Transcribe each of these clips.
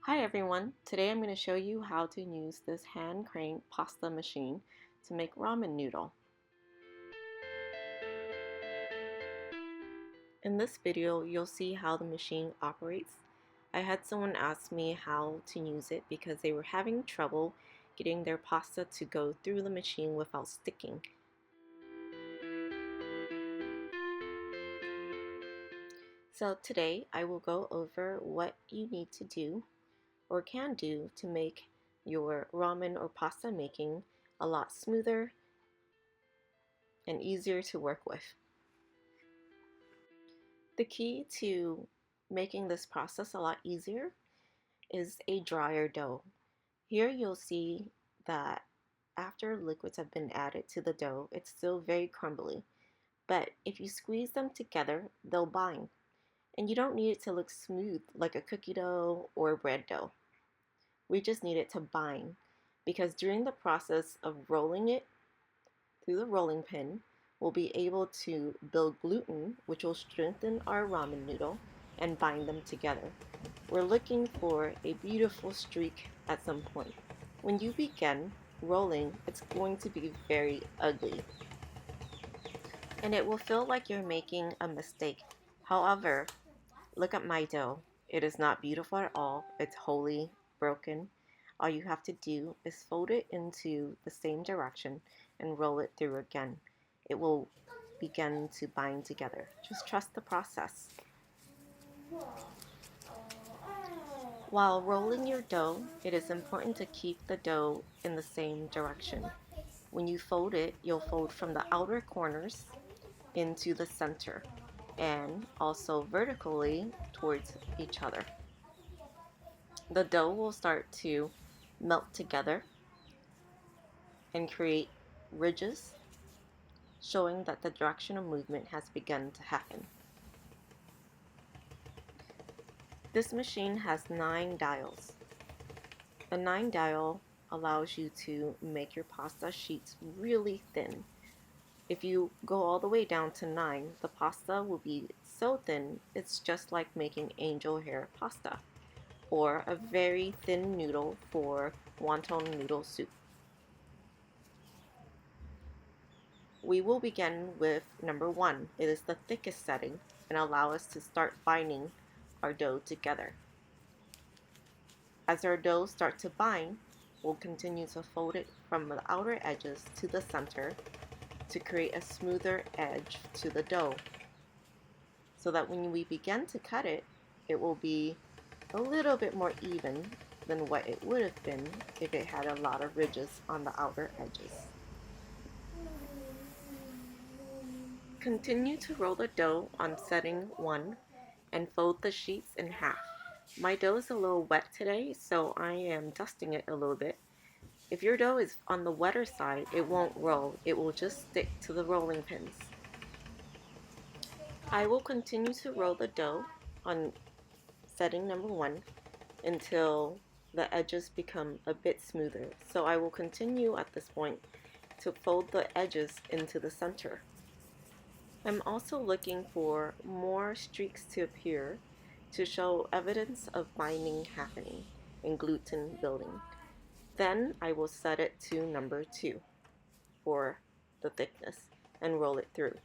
Hi everyone, today I'm going to show you how to use this hand crank pasta machine to make ramen noodle. In this video you'll see how the machine operates. I had someone ask me how to use it because they were having trouble getting their pasta to go through the machine without sticking. So today I will go over what you need to do or can do to make your ramen or pasta making a lot smoother and easier to work with. The key to making this process a lot easier is a drier dough. Here you'll see that after liquids have been added to the dough, it's still very crumbly. But if you squeeze them together, they'll bind. And you don't need it to look smooth like a cookie dough or bread dough. We just need it to bind because during the process of rolling it through the rolling pin, we'll be able to build gluten, which will strengthen our ramen noodle and bind them together. We're looking for a beautiful streak at some point. When you begin rolling, it's going to be very ugly and it will feel like you're making a mistake. However, look at my dough. It is not beautiful at all. It's wholly broken. All you have to do is fold it into the same direction and roll it through again. It will begin to bind together. Just trust the process. While rolling your dough, it is important to keep the dough in the same direction. When you fold it, you'll fold from the outer corners into the center and also vertically towards each other. The dough will start to melt together and create ridges, showing that the direction of movement has begun to happen. This machine has 9 dials. The 9 dial allows you to make your pasta sheets really thin. If you go all the way down to 9, the pasta will be so thin it's just like making angel hair pasta or a very thin noodle for wonton noodle soup. We will begin with number 1. It is the thickest setting and allow us to start binding our dough together. As our dough starts to bind, we'll continue to fold it from the outer edges to the center to create a smoother edge to the dough, so that when we begin to cut it, it will be a little bit more even than what it would have been if it had a lot of ridges on the outer edges. Continue to roll the dough on setting 1 and fold the sheets in half. My dough is a little wet today, so I am dusting it a little bit. If your dough is on the wetter side, it won't roll. It will just stick to the rolling pins. I will continue to roll the dough on setting number 1 until the edges become a bit smoother. So I will continue at this point to fold the edges into the center. I'm also looking for more streaks to appear to show evidence of binding happening and gluten building. Then I will set it to number 2 for the thickness and roll it through.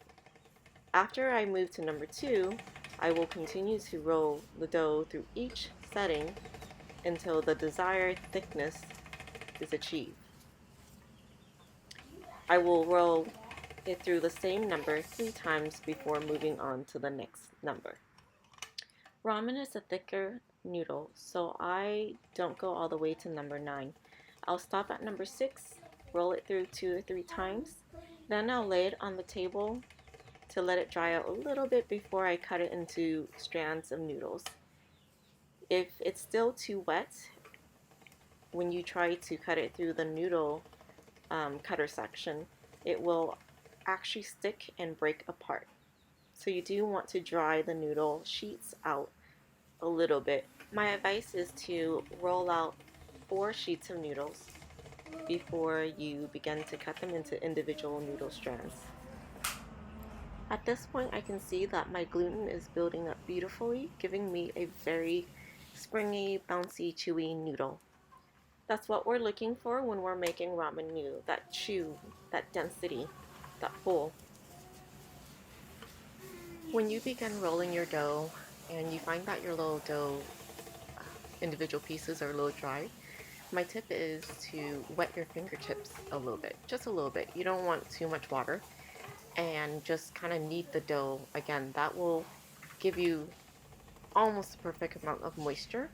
After I move to number 2, I will continue to roll the dough through each setting until the desired thickness is achieved. I will roll it through the same number 3 times before moving on to the next number. Ramen is a thicker noodle, so I don't go all the way to number 9. I'll stop at number 6, roll it through 2 or 3 times, then I'll lay it on the table to let it dry out a little bit before I cut it into strands of noodles. If it's still too wet, when you try to cut it through the noodle cutter section, it will actually stick and break apart. So you do want to dry the noodle sheets out a little bit. My advice is to roll out 4 sheets of noodles before you begin to cut them into individual noodle strands. At this point I can see that my gluten is building up beautifully, giving me a very springy, bouncy, chewy noodle. That's what we're looking for when we're making ramen noodle. That chew, that density, that pull. When you begin rolling your dough and you find that your little dough individual pieces are a little dry, my tip is to wet your fingertips a little bit, just a little bit. You don't want too much water, and just kind of knead the dough. Again, that will give you almost the perfect amount of moisture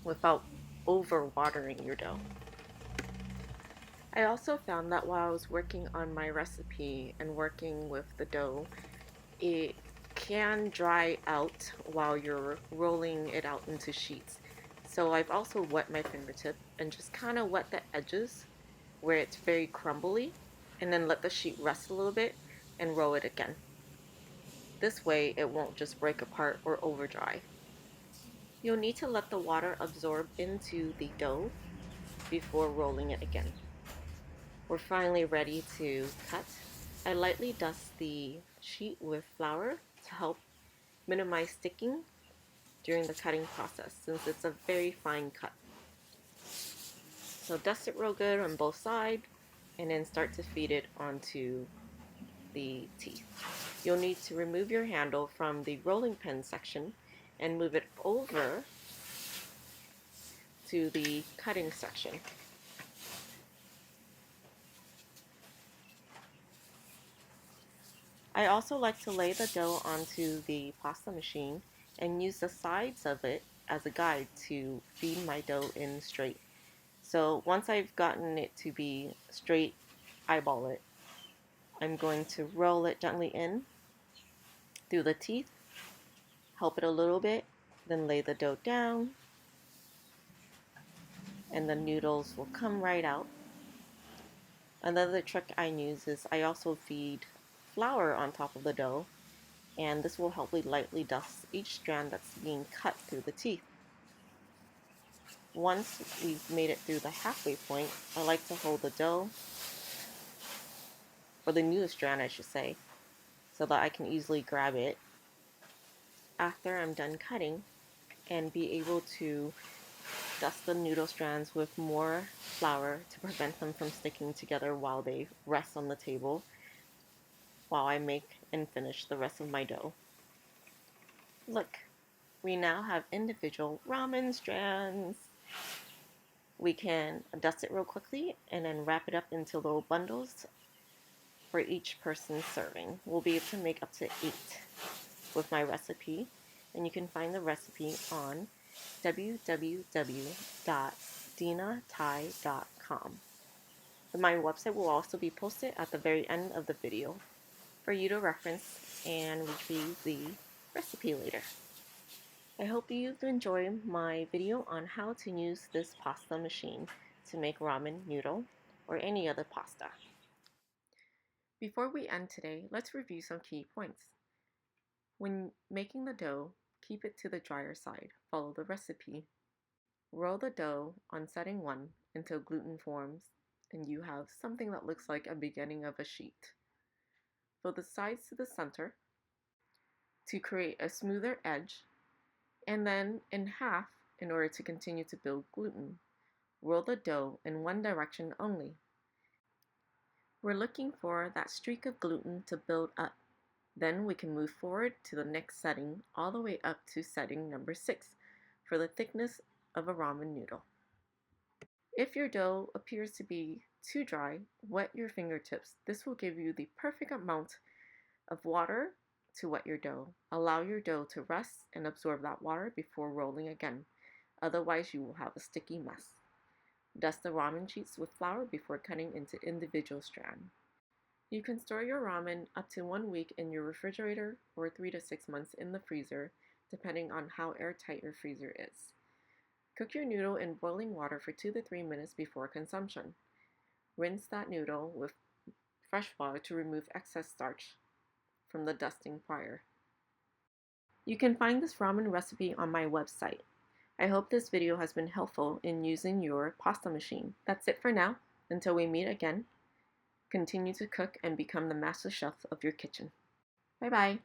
without over watering your dough. I also found that while I was working on my recipe and working with the dough, it can dry out while you're rolling it out into sheets. So I've also wet my fingertip and just kind of wet the edges where it's very crumbly, and then let the sheet rest a little bit and roll it again. This way it won't just break apart or over dry. You'll need to let the water absorb into the dough before rolling it again. We're finally ready to cut. I lightly dust the sheet with flour to help minimize sticking during the cutting process, since it's a very fine cut. So dust it real good on both sides and then start to feed it onto the teeth. You'll need to remove your handle from the rolling pin section and move it over to the cutting section. I also like to lay the dough onto the pasta machine and use the sides of it as a guide to feed my dough in straight. So once I've gotten it to be straight, eyeball it. I'm going to roll it gently in through the teeth, help it a little bit, then lay the dough down, and the noodles will come right out. Another trick I use is I also feed flour on top of the dough, and this will help me lightly dust each strand that's being cut through the teeth. Once we've made it through the halfway point, I like to hold the dough, or the newest strand I should say, so that I can easily grab it after I'm done cutting and be able to dust the noodle strands with more flour to prevent them from sticking together while they rest on the table while I make and finish the rest of my dough. Look, we now have individual ramen strands. We can dust it real quickly and then wrap it up into little bundles for each person's serving. We'll be able to make up to 8 with my recipe, and you can find the recipe on www.deanathai.com. My website will also be posted at the very end of the video for you to reference and retrieve the recipe later. I hope you've enjoyed my video on how to use this pasta machine to make ramen noodle or any other pasta. Before we end today, let's review some key points. When making the dough, keep it to the drier side. Follow the recipe. Roll the dough on setting 1 until gluten forms and you have something that looks like a beginning of a sheet. Fold the sides to the center to create a smoother edge, and then in half in order to continue to build gluten. Roll the dough in one direction only. We're looking for that streak of gluten to build up. Then we can move forward to the next setting all the way up to setting number 6 for the thickness of a ramen noodle. If your dough appears to be too dry, wet your fingertips. This will give you the perfect amount of water to wet your dough. Allow your dough to rest and absorb that water before rolling again. Otherwise, you will have a sticky mess. Dust the ramen sheets with flour before cutting into individual strands. You can store your ramen up to 1 week in your refrigerator or 3 to 6 months in the freezer, depending on how airtight your freezer is. Cook your noodle in boiling water for 2 to 3 minutes before consumption. Rinse that noodle with fresh water to remove excess starch from the dusting prior. You can find this ramen recipe on my website. I hope this video has been helpful in using your pasta machine. That's it for now. Until we meet again, continue to cook and become the master chef of your kitchen. Bye bye.